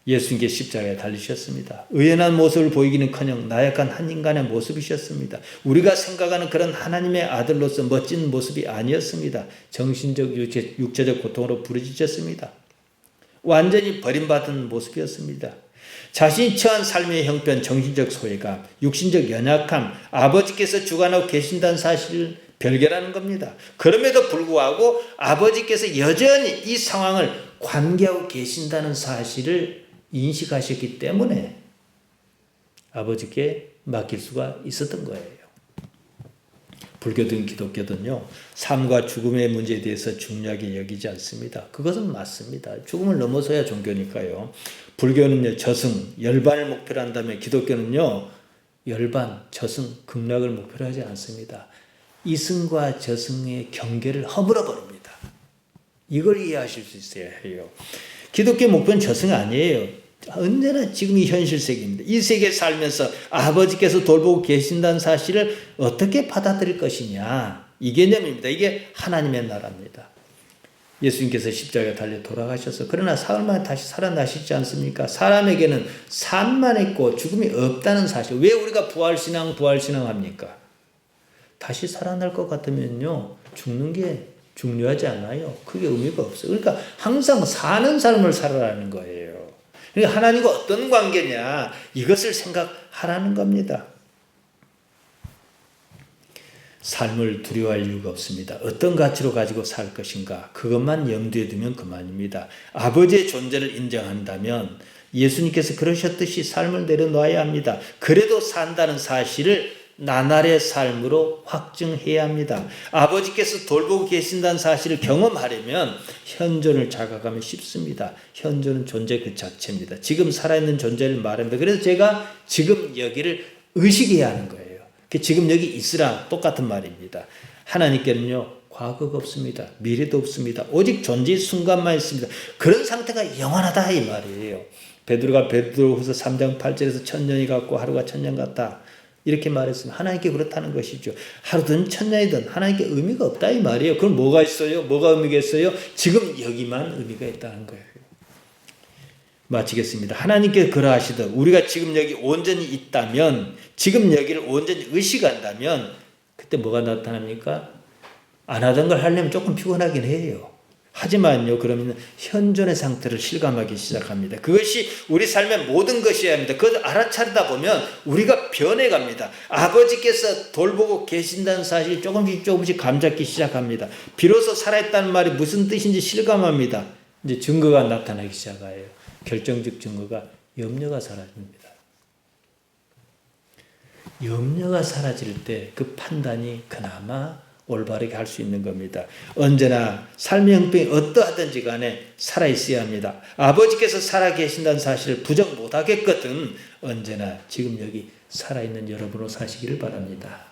예수님께 십자가에 달리셨습니다. 의연한 모습을 보이기는커녕 나약한 한 인간의 모습이셨습니다. 우리가 생각하는 그런 하나님의 아들로서 멋진 모습이 아니었습니다. 정신적, 육체적 고통으로 부르짖었습니다. 완전히 버림받은 모습이었습니다. 자신이 처한 삶의 형편, 정신적 소외감, 육신적 연약함, 아버지께서 주관하고 계신다는 사실을 별개라는 겁니다. 그럼에도 불구하고 아버지께서 여전히 이 상황을 관계하고 계신다는 사실을 인식하셨기 때문에 아버지께 맡길 수가 있었던 거예요. 불교든 기독교든요. 삶과 죽음의 문제에 대해서 중요하게 여기지 않습니다. 그것은 맞습니다. 죽음을 넘어서야 종교니까요. 불교는요. 저승, 열반을 목표로 한다면 기독교는요. 열반, 저승, 극락을 목표로 하지 않습니다. 이승과 저승의 경계를 허물어 버립니다. 이걸 이해하실 수 있어야 해요. 기독교 목표는 저승이 아니에요. 언제나 지금 이 현실 세계입니다. 이 세계에 살면서 아버지께서 돌보고 계신다는 사실을 어떻게 받아들일 것이냐. 이 개념입니다. 이게 하나님의 나라입니다. 예수님께서 십자가에 달려 돌아가셔서 그러나 사흘 만에 다시 살아나시지 않습니까? 사람에게는 삶만 있고 죽음이 없다는 사실. 왜 우리가 부활신앙 합니까? 다시 살아날 것 같으면요. 죽는 게 중요하지 않아요. 그게 의미가 없어요. 그러니까 항상 사는 삶을 살아라는 거예요. 그러니까 하나님과 어떤 관계냐 이것을 생각하라는 겁니다. 삶을 두려워할 이유가 없습니다. 어떤 가치로 가지고 살 것인가 그것만 염두에 두면 그만입니다. 아버지의 존재를 인정한다면 예수님께서 그러셨듯이 삶을 내려놓아야 합니다. 그래도 산다는 사실을 나날의 삶으로 확증해야 합니다. 아버지께서 돌보고 계신다는 사실을 경험하려면 현존을 자각하면 쉽습니다. 현존은 존재 그 자체입니다. 지금 살아있는 존재를 말합니다. 그래서 제가 지금 여기를 의식해야 하는 거예요. 지금 여기 있으라 똑같은 말입니다. 하나님께는요 과거가 없습니다. 미래도 없습니다. 오직 존재의 순간만 있습니다. 그런 상태가 영원하다 이 말이에요. 베드로가 베드로후서 3장 8절에서 천년이 같고 하루가 천년 같다 이렇게 말했으면 하나님께 그렇다는 것이죠. 하루든 천년이든 하나님께 의미가 없다 이 말이에요. 그럼 뭐가 있어요? 뭐가 의미가 있어요? 지금 여기만 의미가 있다는 거예요. 마치겠습니다. 하나님께 그러하시듯 우리가 지금 여기 온전히 있다면 지금 여기를 온전히 의식한다면 그때 뭐가 나타납니까? 안 하던 걸 하려면 조금 피곤하긴 해요. 하지만요 그러면 현존의 상태를 실감하기 시작합니다. 그것이 우리 삶의 모든 것이어야 합니다. 그것을 알아차리다 보면 우리가 변해갑니다. 아버지께서 돌보고 계신다는 사실이 조금씩 감잡기 시작합니다. 비로소 살아있다는 말이 무슨 뜻인지 실감합니다. 이제 증거가 나타나기 시작해요. 결정적 증거가 염려가 사라집니다. 염려가 사라질 때 그 판단이 그나마 올바르게 할 수 있는 겁니다. 언제나 삶의 형편이 어떠하든지 간에 살아있어야 합니다. 아버지께서 살아계신다는 사실을 부정 못하겠거든 언제나 지금 여기 살아있는 여러분으로 사시기를 바랍니다.